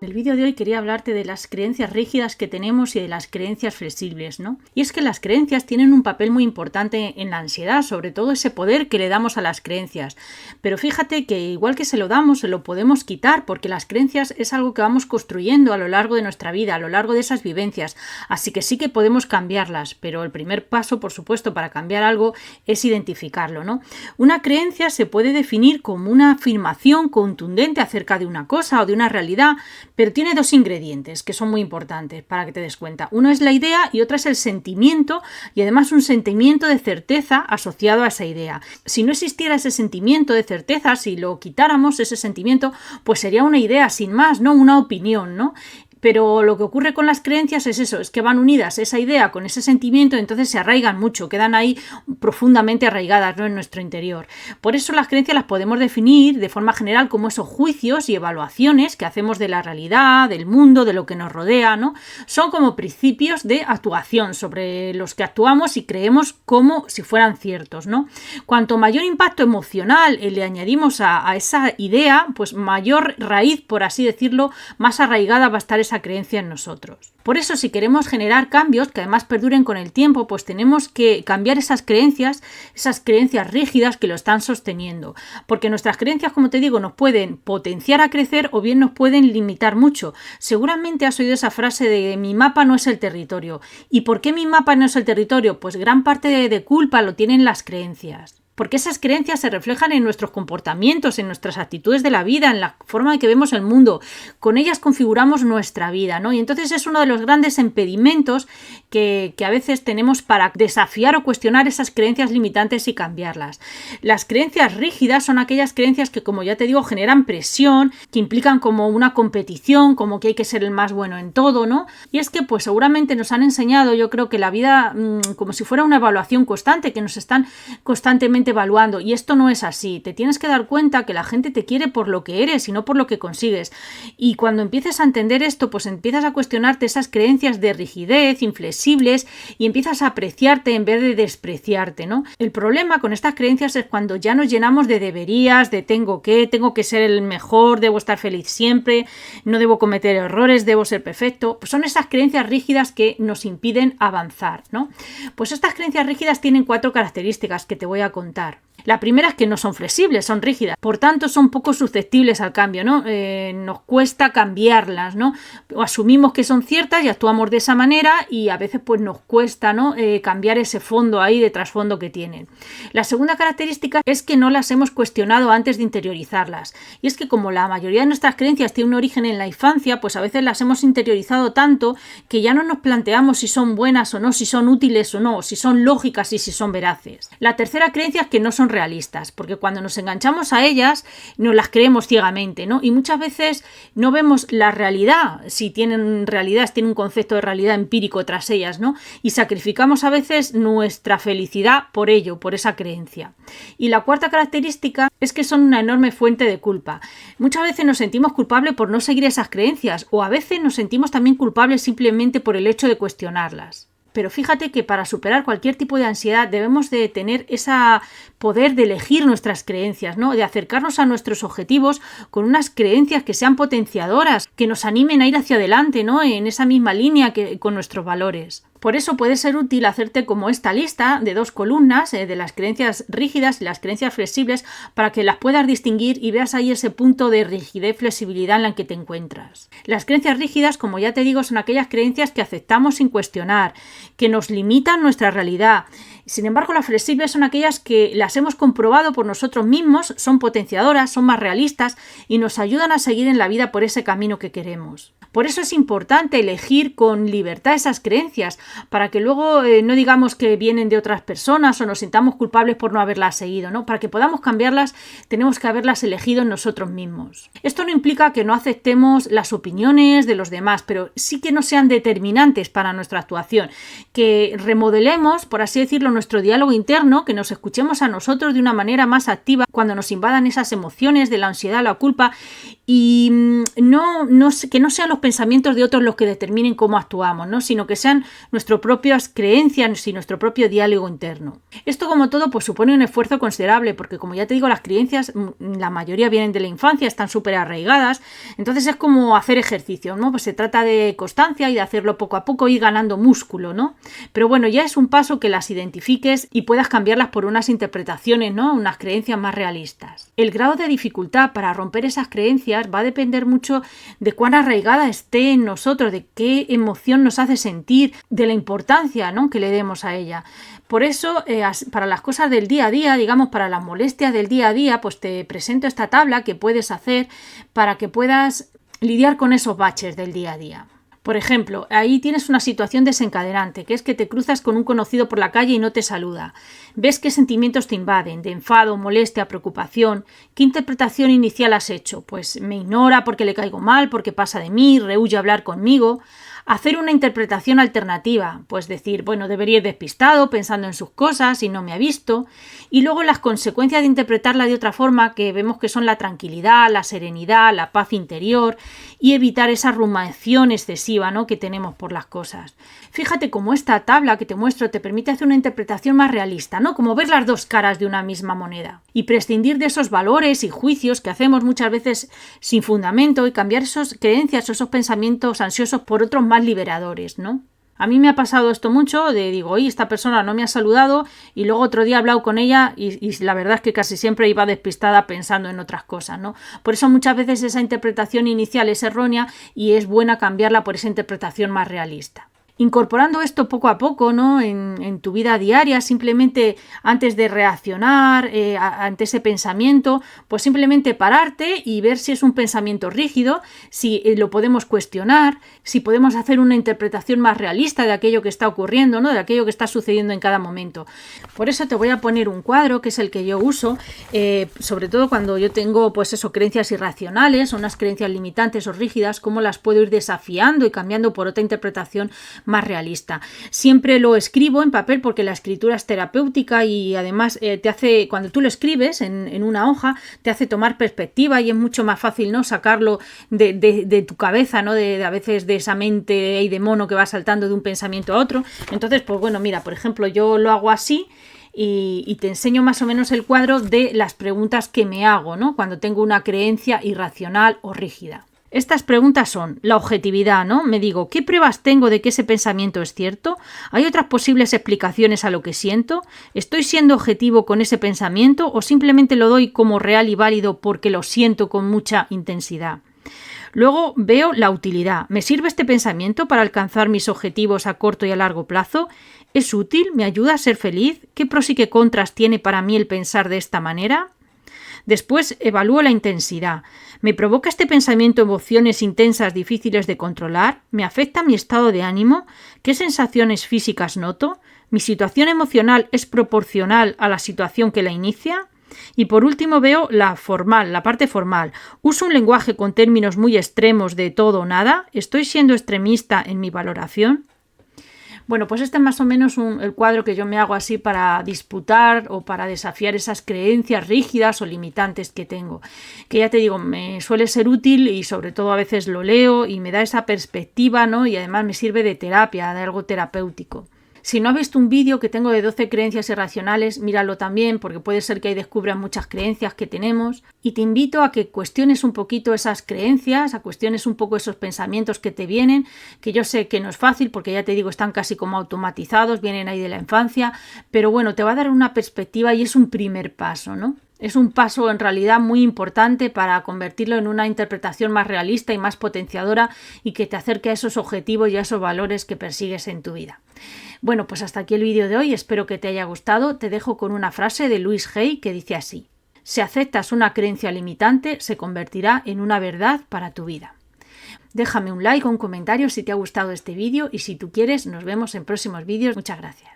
En el vídeo de hoy quería hablarte de las creencias rígidas que tenemos y de las creencias flexibles, ¿no? Y es que las creencias tienen un papel muy importante en la ansiedad, sobre todo ese poder que le damos a las creencias. Pero fíjate que igual que se lo damos, se lo podemos quitar, porque las creencias es algo que vamos construyendo a lo largo de nuestra vida, a lo largo de esas vivencias. Así que sí que podemos cambiarlas, pero el primer paso, por supuesto, para cambiar algo es identificarlo, ¿no? Una creencia se puede definir como una afirmación contundente acerca de una cosa o de una realidad, pero tiene dos ingredientes que son muy importantes para que te des cuenta. Uno es la idea y otra es el sentimiento, y además un sentimiento de certeza asociado a esa idea. Si no existiera ese sentimiento de certeza, si lo quitáramos ese sentimiento, pues sería una idea sin más, ¿no? Una opinión, ¿no? Pero lo que ocurre con las creencias es eso, es que van unidas esa idea con ese sentimiento, entonces se arraigan mucho, quedan ahí profundamente arraigadas, ¿no? En nuestro interior. Por eso las creencias las podemos definir de forma general como esos juicios y evaluaciones que hacemos de la realidad, del mundo, de lo que nos rodea, ¿no? Son como principios de actuación sobre los que actuamos y creemos como si fueran ciertos, ¿no? Cuanto mayor impacto emocional le añadimos a esa idea, pues mayor raíz, por así decirlo, más arraigada va a estar esa creencia en nosotros. Por eso, si queremos generar cambios que además perduren con el tiempo, pues tenemos que cambiar esas creencias rígidas que lo están sosteniendo. Porque nuestras creencias, como te digo, nos pueden potenciar a crecer o bien nos pueden limitar mucho. Seguramente has oído esa frase de mi mapa no es el territorio. ¿Y por qué mi mapa no es el territorio? Pues gran parte de culpa lo tienen las creencias. Porque esas creencias se reflejan en nuestros comportamientos, en nuestras actitudes de la vida, en la forma en que vemos el mundo. Con ellas configuramos nuestra vida, ¿no? Y entonces es uno de los grandes impedimentos que a veces tenemos para desafiar o cuestionar esas creencias limitantes y cambiarlas. Las creencias rígidas son aquellas creencias que, como ya te digo, generan presión, que implican como una competición, como que hay que ser el más bueno en todo, ¿no? Y es que pues seguramente nos han enseñado, yo creo que la vida como si fuera una evaluación constante, que nos están constantemente evaluando, y esto no es así. Te tienes que dar cuenta que la gente te quiere por lo que eres y no por lo que consigues, y cuando empieces a entender esto, pues empiezas a cuestionarte esas creencias de rigidez, inflexibles, y empiezas a apreciarte en vez de despreciarte, ¿no? El problema con estas creencias es cuando ya nos llenamos de deberías, de tengo que ser el mejor, debo estar feliz siempre, no debo cometer errores, debo ser perfecto. Pues son esas creencias rígidas que nos impiden avanzar, ¿no? Pues estas creencias rígidas tienen 4 características que te voy a contar. La primera es que no son flexibles, son rígidas, por tanto son poco susceptibles al cambio, ¿no? Nos cuesta cambiarlas, ¿no? O asumimos que son ciertas y actuamos de esa manera, y a veces pues nos cuesta, ¿no? Cambiar ese fondo ahí de trasfondo que tienen. La segunda característica es que no las hemos cuestionado antes de interiorizarlas, y es que como la mayoría de nuestras creencias tiene un origen en la infancia, pues a veces las hemos interiorizado tanto que ya no nos planteamos si son buenas o no, si son útiles o no, si son lógicas y si son veraces. La tercera creencia es que no son realistas, porque cuando nos enganchamos a ellas nos las creemos ciegamente, ¿no? Y muchas veces no vemos la realidad, si tienen realidad, si tienen un concepto de realidad empírico tras ellas, ¿no? Y sacrificamos a veces nuestra felicidad por ello, por esa creencia. Y la cuarta característica es que son una enorme fuente de culpa. Muchas veces nos sentimos culpables por no seguir esas creencias, o a veces nos sentimos también culpables simplemente por el hecho de cuestionarlas. Pero fíjate que para superar cualquier tipo de ansiedad debemos de tener ese poder de elegir nuestras creencias, ¿no? De acercarnos a nuestros objetivos con unas creencias que sean potenciadoras, que nos animen a ir hacia adelante, ¿no? En esa misma línea que con nuestros valores. Por eso puede ser útil hacerte como esta lista de 2 columnas de las creencias rígidas y las creencias flexibles, para que las puedas distinguir y veas ahí ese punto de rigidez, flexibilidad en la que te encuentras. Las creencias rígidas, como ya te digo, son aquellas creencias que aceptamos sin cuestionar, que nos limitan nuestra realidad. Sin embargo, las flexibles son aquellas que las hemos comprobado por nosotros mismos, son potenciadoras, son más realistas y nos ayudan a seguir en la vida por ese camino que queremos. Por eso es importante elegir con libertad esas creencias, para que luego no digamos que vienen de otras personas o nos sintamos culpables por no haberlas seguido, ¿no? Para que podamos cambiarlas, tenemos que haberlas elegido nosotros mismos. Esto no implica que no aceptemos las opiniones de los demás, pero sí que no sean determinantes para nuestra actuación, que remodelemos, por así decirlo, nuestro diálogo interno, que nos escuchemos a nosotros de una manera más activa cuando nos invadan esas emociones de la ansiedad, la culpa, y que no sean los pensamientos de otros los que determinen cómo actuamos, ¿no? Sino que sean nuestras propias creencias y nuestro propio diálogo interno. Esto, como todo, pues supone un esfuerzo considerable, porque como ya te digo, las creencias, la mayoría vienen de la infancia, están súper arraigadas, entonces es como hacer ejercicio, ¿no? Pues se trata de constancia y de hacerlo poco a poco y ganando músculo, ¿no? Pero bueno, ya es un paso que las identifiques y puedas cambiarlas por unas interpretaciones, ¿no? Unas creencias más realistas. El grado de dificultad para romper esas creencias va a depender mucho de cuán arraigada esté en nosotros, de qué emoción nos hace sentir, de la importancia, ¿no?, que le demos a ella. Por eso, para las cosas del día a día, digamos, para las molestias del día a día, pues te presento esta tabla que puedes hacer para que puedas lidiar con esos baches del día a día. Por ejemplo, ahí tienes una situación desencadenante, que es que te cruzas con un conocido por la calle y no te saluda. Ves qué sentimientos te invaden, de enfado, molestia, preocupación. ¿Qué interpretación inicial has hecho? Pues me ignora porque le caigo mal, porque pasa de mí, rehúye hablar conmigo. Hacer una interpretación alternativa, pues decir, bueno, debería ir despistado, pensando en sus cosas y no me ha visto. Y luego las consecuencias de interpretarla de otra forma, que vemos que son la tranquilidad, la serenidad, la paz interior y evitar esa rumiación excesiva, ¿no?, que tenemos por las cosas. Fíjate cómo esta tabla que te muestro te permite hacer una interpretación más realista, ¿no?, como ver las dos caras de una misma moneda y prescindir de esos valores y juicios que hacemos muchas veces sin fundamento y cambiar esas creencias o esos pensamientos ansiosos por otros más liberadores, ¿no? A mí me ha pasado esto mucho, digo, oye, esta persona no me ha saludado y luego otro día he hablado con ella y la verdad es que casi siempre iba despistada pensando en otras cosas, ¿no? Por eso muchas veces esa interpretación inicial es errónea y es buena cambiarla por esa interpretación más realista. Incorporando esto poco a poco, ¿no?, en tu vida diaria, simplemente antes de reaccionar ante ese pensamiento, pues simplemente pararte y ver si es un pensamiento rígido, si lo podemos cuestionar, si podemos hacer una interpretación más realista de aquello que está ocurriendo, ¿no?, de aquello que está sucediendo en cada momento. Por eso te voy a poner un cuadro, que es el que yo uso, sobre todo cuando yo tengo, pues eso, creencias irracionales, unas creencias limitantes o rígidas, cómo las puedo ir desafiando y cambiando por otra interpretación más realista. Siempre lo escribo en papel porque la escritura es terapéutica y además te hace, cuando tú lo escribes en una hoja, te hace tomar perspectiva y es mucho más fácil, ¿no?, sacarlo de tu cabeza, ¿no?, de a veces de esa mente y de mono que va saltando de un pensamiento a otro. Entonces, pues bueno, mira, por ejemplo, yo lo hago así y te enseño más o menos el cuadro de las preguntas que me hago, ¿no?, cuando tengo una creencia irracional o rígida. Estas preguntas son la objetividad, ¿no? Me digo, ¿qué pruebas tengo de que ese pensamiento es cierto? ¿Hay otras posibles explicaciones a lo que siento? ¿Estoy siendo objetivo con ese pensamiento o simplemente lo doy como real y válido porque lo siento con mucha intensidad? Luego veo la utilidad. ¿Me sirve este pensamiento para alcanzar mis objetivos a corto y a largo plazo? ¿Es útil? ¿Me ayuda a ser feliz? ¿Qué pros y qué contras tiene para mí el pensar de esta manera? Después evalúo la intensidad. ¿Me provoca este pensamiento emociones intensas difíciles de controlar? ¿Me afecta mi estado de ánimo? ¿Qué sensaciones físicas noto? ¿Mi situación emocional es proporcional a la situación que la inicia? Y por último veo la parte formal. ¿Uso un lenguaje con términos muy extremos de todo o nada? ¿Estoy siendo extremista en mi valoración? Bueno, pues este es más o menos el cuadro que yo me hago así para disputar o para desafiar esas creencias rígidas o limitantes que tengo. Que ya te digo, me suele ser útil y sobre todo a veces lo leo y me da esa perspectiva, ¿no? Y además me sirve de terapia, de algo terapéutico. Si no has visto un vídeo que tengo de 12 creencias irracionales, míralo también porque puede ser que ahí descubras muchas creencias que tenemos y te invito a que cuestiones un poquito esas creencias, a cuestiones un poco esos pensamientos que te vienen, que yo sé que no es fácil porque ya te digo, están casi como automatizados, vienen ahí de la infancia, pero bueno, te va a dar una perspectiva y es un primer paso, ¿no? Es un paso en realidad muy importante para convertirlo en una interpretación más realista y más potenciadora y que te acerque a esos objetivos y a esos valores que persigues en tu vida. Bueno, pues hasta aquí el vídeo de hoy, espero que te haya gustado. Te dejo con una frase de Louise Hay que dice así: si aceptas una creencia limitante, se convertirá en una verdad para tu vida. Déjame un like o un comentario si te ha gustado este vídeo y si tú quieres, nos vemos en próximos vídeos. Muchas gracias.